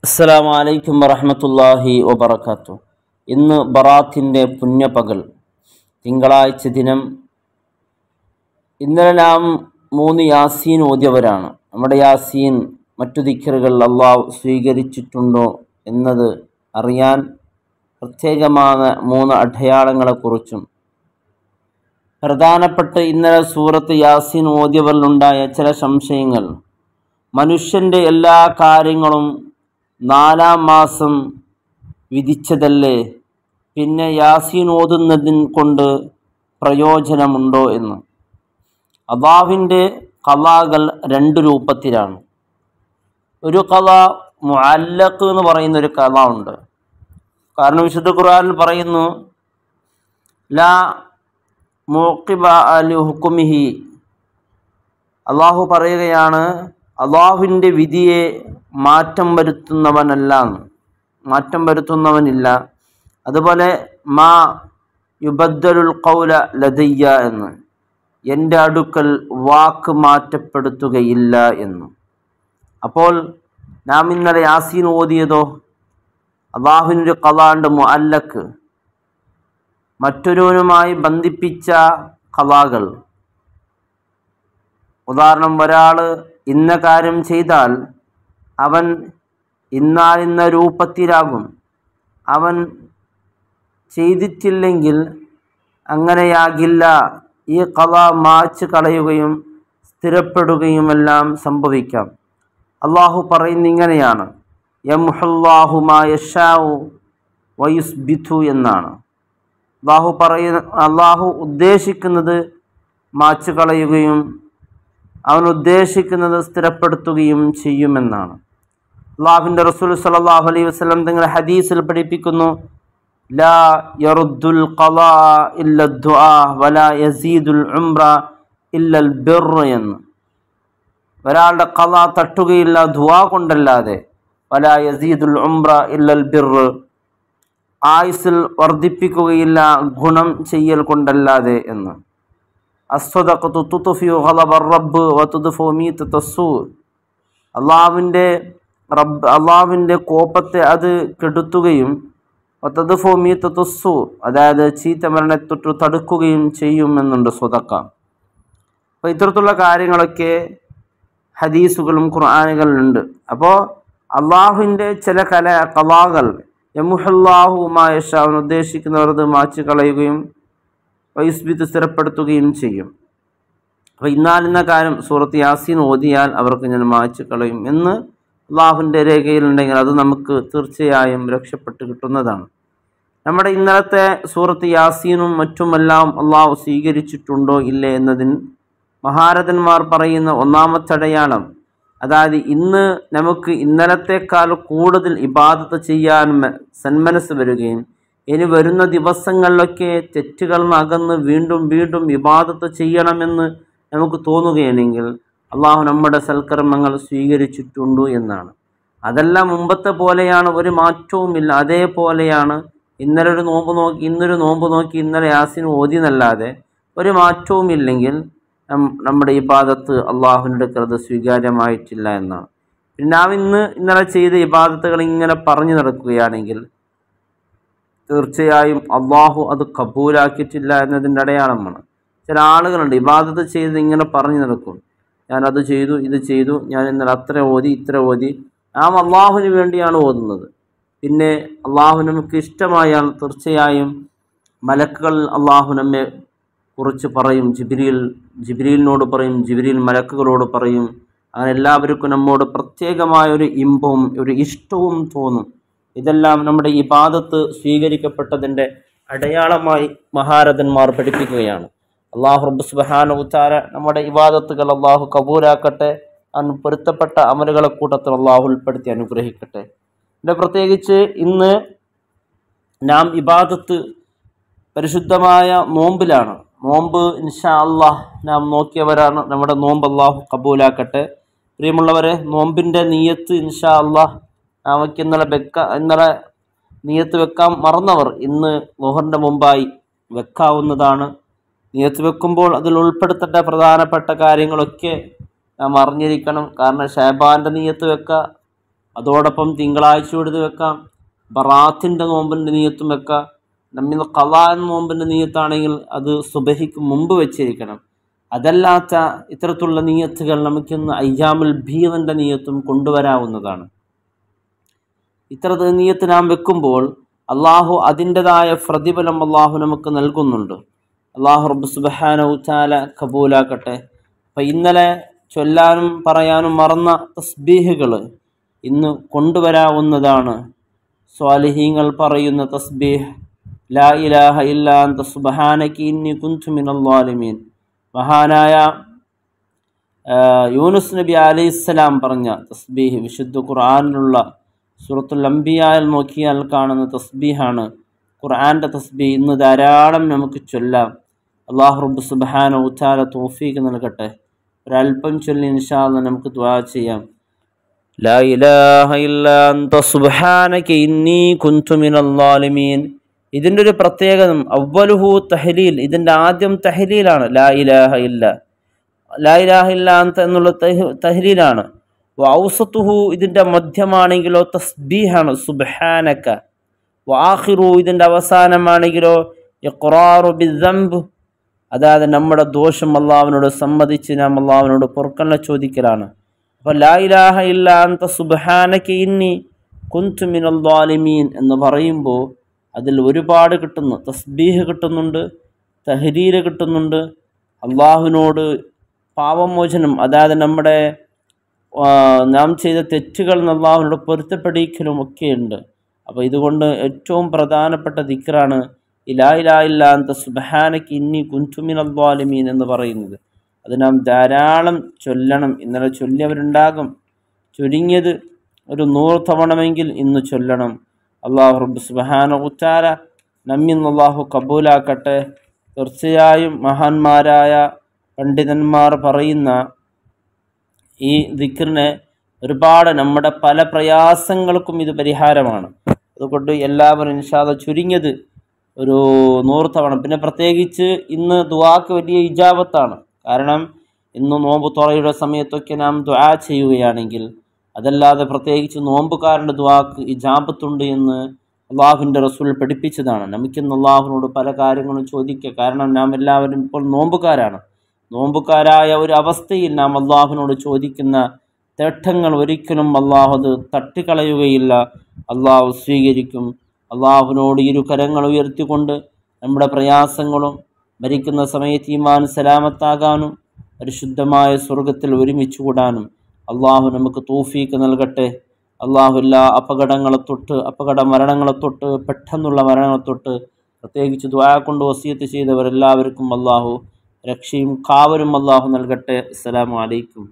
അസ്സലാമു അലൈക്കും വറഹ്മത്തുള്ളാഹി വബറകാതുഹു. ഇന്ന് ബറാത്തിൻ്റെ പുണ്യപകൽ, തിങ്കളാഴ്ച ദിനം. ഇന്നലെ നാം 3 യാസീൻ ഓതിയവരാണ്. നമ്മുടെ യാസീൻ മറ്റു ദിക്റുകൾ അള്ളാഹു സ്വീകരിച്ചിട്ടുണ്ടോ എന്നത് അറിയാൻ പ്രത്യേകമായ 3 അടയാളങ്ങളെക്കുറിച്ചും പ്രധാനപ്പെട്ട ഇന്നലെ സൂറത്ത് യാസീൻ ഓതിയവരിലുണ്ടായ ചില സംശയങ്ങൾ. മനുഷ്യൻ്റെ എല്ലാ കാര്യങ്ങളും 4-ാം മാസം വിധിച്ചതല്ലേ, പിന്നെ യാസീൻ ഓതുന്നതിന് കൊണ്ട് പ്രയോജനമുണ്ടോ എന്ന്. അല്ലാഹുവിൻ്റെ ഖളാകൾ 2 രൂപത്തിലാണ്. ഒരു ഖളാ മുഅല്ലഖ് എന്ന് പറയുന്നൊരു ഖളാ ഉണ്ട്. കാരണം വിശുദ്ധ ഖുർആനിൽ പറയുന്നു, ലാ മുഖിബ ലി ഹുക്മിഹി. അള്ളാഹു പറയുകയാണ്, അള്ളാഹുവിൻ്റെ വിധിയെ മാറ്റം വരുത്തുന്നവനില്ല. അതുപോലെ മാ യുബദ്ദലുൽ ഖൗല ലദയ്യ എന്ന്, എൻ്റെ അടുക്കൽ വാക്ക് മാറ്റപ്പെടുത്തുകയില്ല എന്ന്. അപ്പോൾ നാം ഇന്നലെ യാസീൻ ഓതിയതോ അള്ളാഹുവിൻ്റെ ഖളാണ്ട് മുഅല്ലഖ്, മറ്റൊരുവനുമായി ബന്ധിപ്പിച്ച ഖളാകൾ. ഉദാഹരണം, ഒരാൾ ഇന്ന കാര്യം ചെയ്താൽ അവൻ ഇന്ന രൂപത്തിലാകും, അവൻ ചെയ്തിട്ടില്ലെങ്കിൽ അങ്ങനെയാകില്ല. ഈ ഖളാ മായ്ച്ച് കളയുകയും സ്ഥിരപ്പെടുകയുമെല്ലാം സംഭവിക്കാം. അള്ളാഹു പറയുന്ന ഇങ്ങനെയാണ്, യംഹുല്ലാഹു മാ യശാഉ വയുസ്ബിതു എന്നാണ്. അള്ളാഹു ഉദ്ദേശിക്കുന്നത് മായ്ച്ച് കളയുകയും അവൻ ഉദ്ദേശിക്കുന്നത് സ്ഥിരപ്പെടുത്തുകയും ചെയ്യുമെന്നാണ്. അള്ളാഹുവിൻ്റെ റസൂൽ സ്വല്ലല്ലാഹു അലൈഹി വസല്ലം തങ്ങൾ ഹദീസിൽ പഠിപ്പിക്കുന്നു, ലാ യറുദ്ദുൽ ഖളാ ഇല്ല ദുആ വലാ യസീദുൽ ഉംറ ഇല്ലൽ ബിർ എന്ന്. ഒരാളുടെ ഖളാ തട്ടുകയില്ല ദുആ കൊണ്ടല്ലാതെ, വലാ യസീദുൽ ഉംറ ഇല്ലൽ ബിർ, ആയുസ്സിൽ വർദ്ധിപ്പിക്കുകയില്ല ഗുണം ചെയ്യൽ കൊണ്ടല്ലാതെ എന്ന്. അസ്സദഖതു തുത്ഫിഉ ഗളബർ റബ്ബ് വതുദ്ഫു മീതത്തസ്സൂ. അള്ളാഹുവിൻ്റെ കോപത്തെ അത് കെടുത്തുകയും വതദ്ഫു മീതത്തസ്സൂ, അതായത് ചീത്ത മരണത്തൊട്ട് തടുക്കുകയും ചെയ്യുമെന്നുണ്ട് സ്വതക്ക. അപ്പോൾ ഇത്തരത്തിലുള്ള കാര്യങ്ങളൊക്കെ ഹദീസുകളും ഖുർആനുകളിലുണ്ട്. അപ്പോൾ അള്ളാഹുവിൻ്റെ ചില ഖളാകൾ യംഹുല്ലാഹു മാ യശാ, അവൻ ഉദ്ദേശിക്കുന്നവരത് മായ്ച്ച് കളയുകയും വയുസ്ബിത്ത് സ്ഥിരപ്പെടുത്തുകയും ചെയ്യും. അപ്പോൾ ഇന്ന കാര്യം സൂറത്ത് യാസീൻ ഓതിയാൽ അവർക്ക് ഞാൻ മായ്ച്ച് കളയും എന്ന് അള്ളാഹുവിൻ്റെ രേഖയിലുണ്ടെങ്കിൽ അത് നമുക്ക് തീർച്ചയായും രക്ഷപ്പെട്ട് കിട്ടുന്നതാണ്. നമ്മുടെ ഇന്നലത്തെ സൂറത്ത് യാസീനും മറ്റുമെല്ലാം അള്ളാഹു സ്വീകരിച്ചിട്ടുണ്ടോ ഇല്ലേ എന്നതിന് മഹാരഥന്മാർ പറയുന്ന ഒന്നാമത്തെ അടയാളം, അതായത് ഇന്ന് നമുക്ക് ഇന്നലത്തേക്കാൾ കൂടുതൽ ഇബാദത്ത് ചെയ്യാൻ സന്മനസ് വരികയും ഇനി വരുന്ന ദിവസങ്ങളിലൊക്കെ തെറ്റുകളിൽ നിന്ന് അകന്ന് വീണ്ടും വീണ്ടും ഇബാദത്ത് ചെയ്യണമെന്ന് നമുക്ക് തോന്നുകയാണെങ്കിൽ അള്ളാഹു നമ്മുടെ സൽക്കർമ്മങ്ങൾ സ്വീകരിച്ചിട്ടുണ്ട് എന്നാണ്. അതെല്ലാം മുമ്പത്തെ പോലെയാണ്, ഒരു മാറ്റവുമില്ല. അതേപോലെയാണ്. ഇന്നൊരു നോമ്പ് നോക്കി ഇന്നലെ യാസീൻ ഓതി എന്നല്ലാതെ ഒരു മാറ്റവുമില്ലെങ്കിൽ നമ്മുടെ ഇബാദത്ത് അള്ളാഹുവിൻ്റെ അടുക്കൽ സ്വീകാര്യമായിട്ടില്ല എന്നാണ്. പിന്നെ നാം ഇന്നലെ ചെയ്ത ഇബാദത്തുകൾ ഇങ്ങനെ പറഞ്ഞു നടക്കുകയാണെങ്കിൽ തീർച്ചയായും അള്ളാഹു അത് കബൂലാക്കിയിട്ടില്ല എന്നതിൻ്റെ അടയാളമാണ്. ചില ആളുകളുണ്ട് ഇബാദത്ത് ചെയ്ത് ഇങ്ങനെ പറഞ്ഞു നടക്കും, ഞാനത് ചെയ്തു, ഇത് ചെയ്തു, ഞാൻ ഇന്നലെ അത്ര ഓതി ഇത്ര ഓതി. നാം അള്ളാഹുവിന് വേണ്ടിയാണ് ഓതുന്നത്. പിന്നെ അള്ളാഹു നമുക്ക് ഇഷ്ടമായാൽ തീർച്ചയായും മലക്കുകൾ അള്ളാഹു നമ്മെ കുറിച്ച് പറയും, ജിബ്രീലിനോട് പറയും, ജിബ്രീൽ മലക്കുകളോട് പറയും. അങ്ങനെ എല്ലാവർക്കും നമ്മോട് പ്രത്യേകമായ ഒരു ഇമ്പവും ഒരു ഇഷ്ടവും തോന്നും. ഇതെല്ലാം നമ്മുടെ ഇബാദത്ത് സ്വീകരിക്കപ്പെട്ടതിൻ്റെ അടയാളമായി മഹാരഥന്മാർ പഠിപ്പിക്കുകയാണ്. അള്ളാഹു റബ്ബ് സുബ്ഹാനഹു വ തആല നമ്മുടെ ഇബാദത്തുകൾ അള്ളാഹു കബൂലാക്കട്ടെ. അവൻ പൊരുത്തപ്പെട്ട അമലുകളെ കൂട്ടത്തിൽ അള്ളാഹു ഉൾപ്പെടുത്തി അനുഗ്രഹിക്കട്ടെ. പിന്നെ പ്രത്യേകിച്ച് ഇന്ന് നാം ഇബാദത്ത് പരിശുദ്ധമായ നോമ്പിലാണ്. നോമ്പ് ഇൻഷാ അല്ലാഹ് നാം നോക്കിയവരാണ്. നമ്മുടെ നോമ്പ് അള്ളാഹു കബൂലാക്കട്ടെ. പ്രിയമുള്ളവരെ, നോമ്പിൻ്റെ നിയ്യത്ത് ഇൻഷാ അല്ലാഹ് നമുക്ക് ഇന്നലെ നിയ്യത്ത് വെക്കാൻ മറന്നവർ ഇന്ന് ളുഹറിൻ്റെ മുമ്പായി വെക്കാവുന്നതാണ്. നിയ്യത്ത് വെക്കുമ്പോൾ അതിൽ ഉൾപ്പെടുത്തേണ്ട പ്രധാനപ്പെട്ട കാര്യങ്ങളൊക്കെ നാം അറിഞ്ഞിരിക്കണം. കാരണം ഷഅബാൻ്റെ നിയ്യത്ത് വെക്കുക, അതോടൊപ്പം തിങ്കളാഴ്ച എടുത്ത് വെക്കാം. ബറാത്തിൻ്റെ നോമ്പിൻ്റെ നിയത്തും വെക്കാം. നമ്മിൽ ഖളാ നോമ്പിൻ്റെ നിയത്താണെങ്കിൽ അത് സുബഹിക്ക് മുമ്പ് വെച്ചിരിക്കണം. അതല്ലാത്ത ഇത്തരത്തിലുള്ള നിയത്തുകൾ നമുക്കിന്ന് അയ്യാമുൽ ബീദിൻ്റെ നിയത്തും കൊണ്ടുവരാവുന്നതാണ്. ഇത്തരത്തിൽ നിയത്ത് നാം വെക്കുമ്പോൾ അള്ളാഹു അതിൻ്റെതായ പ്രതിഫലം അള്ളാഹു നമുക്ക് നൽകുന്നുണ്ട്. അള്ളാഹു റബ്ബ് സുബ്ഹാനഹു തആല കബൂലാക്കട്ടെ. അപ്പം ഇന്നലെ ചൊല്ലാനും പറയാനും മറന്ന തസ്ബീഹുകൾ ഇന്ന് കൊണ്ടുവരാവുന്നതാണ്. സ്വാലിഹീങ്ങൾ പറയുന്ന തസ്ബീഹ് ലാ ഇലാഹ ഇല്ലാ അൻത സുബ്ഹാനക ഇന്നി കുൻതു മിനൽ ളാലിമീൻ. മഹാനായ യൂനുസ് നബി അലൈഹിസ്സലാം പറഞ്ഞ തസ്ബീഹ് വിശുദ്ധ ഖുർആനിലുള്ള സൂറത്തുൽ അംബിയായിൽ നോക്കിയാൽ കാണുന്ന തസ്ബീഹാണ് ഖുർആൻ്റെ തസ്ബീഹ്. ഇന്ന് ധാരാളം നമുക്ക് ചൊല്ലാം. അല്ലാഹു റബ്ബ് സുബ്ഹാനഹു തആല തൗഫീഖ് നൽകട്ടെ. ഒരല്പം ചൊല്ലി ഇൻഷാ അല്ലാഹ് നമുക്ക് ദുആ ചെയ്യാം. ലാ ഇലാഹ ഇല്ലാ അൻത സുബ്ഹാനക ഇന്നി കുൻതു മിനൽ ളാലിമീൻ. ഇതിൻ്റെ ഒരു പ്രത്യേകത അവ്വലുഹു തഹ്ലീൽ, ഇതിൻ്റെ ആദ്യം തഹ്ലീലാണ്. ലാ ഇലാഹ ഇല്ല, ലാ ഇലാഹ ഇല്ലാ അൻത എന്നുള്ള തഹ്ലീലാണ്. വഔസതുഹു ഇതിൻ്റെ മധ്യമാണെങ്കിലോ തസ്ബീഹാണ് സുബ്ഹാനക. വആഖിറു ഇതിൻ്റെ അവസാനമാണെങ്കിലോ ഇഖ്റാറു ബിദ്ദംബ്, അതായത് നമ്മുടെ ദോഷം അള്ളാഹുവിനോട് സമ്മതിച്ച് നാം അള്ളാഹുവിനോട് പൊറുക്കലിനെ ചോദിക്കലാണ്. അപ്പോൾ ലാ ഇലാഹ ഇല്ലാ അൻത സുബ്ഹാനക ഇന്നി കുൻതു മിനൽ ളാലിമീൻ എന്ന് പറയുമ്പോൾ അതിൽ ഒരുപാട് കിട്ടുന്നു. തസ്ബീഹ് കിട്ടുന്നുണ്ട്, തഹ്ലീൽ കിട്ടുന്നുണ്ട്, അള്ളാഹുവിനോട് പാപമോചനം, അതായത് നമ്മുടെ നാം ചെയ്ത തെറ്റുകൾ അള്ളാഹുവിനോട് പൊരുത്തപ്പെടിക്കലും ഒക്കെയുണ്ട്. അപ്പോൾ ഇതുകൊണ്ട് ഏറ്റവും പ്രധാനപ്പെട്ട ദിക്റാണ് ലാ ഇലാഹ ഇല്ലാ അൻത സുബ്ഹാനക ഇന്നി കുൻതു മിനൽ ളാലിമീൻ എന്ന് പറയുന്നത്. അത് നാം ധാരാളം ചൊല്ലണം. ഇന്നലെ ചൊല്ലിയവരുണ്ടാകും. ചുരുങ്ങിയത് ഒരു 100 തവണമെങ്കിൽ ഇന്ന് ചൊല്ലണം. അല്ലാഹു റബ്ബ് സുബ്ഹാനഹു തആല നമ്മിൽ നിന്ന് അല്ലാഹു കബൂലാക്കട്ടെ. തീർച്ചയായും മഹാന്മാരായ പണ്ഡിതന്മാർ പറയുന്ന ഈ ദിക്റിനെ ഒരുപാട് നമ്മുടെ പല പ്രയാസങ്ങൾക്കും ഇത് പരിഹാരമാണ്. അതുകൊണ്ട് എല്ലാവരും ഇൻഷാ അല്ലാഹ് ചുരുങ്ങിയത് ഒരു 100 തവണ. പിന്നെ പ്രത്യേകിച്ച് ഇന്ന് ദുആക്ക് വലിയ ഇജാബത്താണ്. കാരണം ഇന്ന് നോമ്പ് തുറയുടെ സമയത്തൊക്കെ നാം ദുആ ചെയ്യുകയാണെങ്കിൽ, അതല്ലാതെ പ്രത്യേകിച്ച് നോമ്പുകാരൻ്റെ ദുആക്ക് ഇജാബത്തുണ്ട് എന്ന് അള്ളാഹുവിൻ്റെ റസൂൽ പഠിപ്പിച്ചതാണ്. നമുക്കിന്ന് അള്ളാഹുവിനോട് പല കാര്യങ്ങളും ചോദിക്കുക. കാരണം നാം എല്ലാവരും ഇപ്പോൾ നോമ്പുകാരാണ്. നോമ്പുകാരായ ഒരു അവസ്ഥയിൽ നാം അള്ളാഹുവിനോട് ചോദിക്കുന്ന തേട്ടങ്ങൾ ഒരിക്കലും അള്ളാഹു അത് തട്ടിക്കളയുകയില്ല. അള്ളാഹു സ്വീകരിക്കും. അള്ളാഹുവിനോട് ഇരു കരങ്ങൾ ഉയർത്തിക്കൊണ്ട് നമ്മുടെ പ്രയാസങ്ങളും മരിക്കുന്ന സമയത്ത് ഈമാൻ സലാമത്താകാനും പരിശുദ്ധമായ സ്വർഗത്തിൽ ഒരുമിച്ച് കൂടാനും അള്ളാഹു നമുക്ക് തൗഫീഖ് നൽകട്ടെ. അള്ളാഹു എല്ലാ അപകടങ്ങളെ തൊട്ട്, അപകട മരണങ്ങളെ തൊട്ട്, പെട്ടെന്നുള്ള മരണങ്ങളെ തൊട്ട്, പ്രത്യേകിച്ച് ദുആ കൊണ്ട് വസിയത്ത് ചെയ്തവരെല്ലാവർക്കും അള്ളാഹു രക്ഷയും കാവലും അള്ളാഹു നൽകട്ടെ. അസ്സലാമു അലൈക്കും.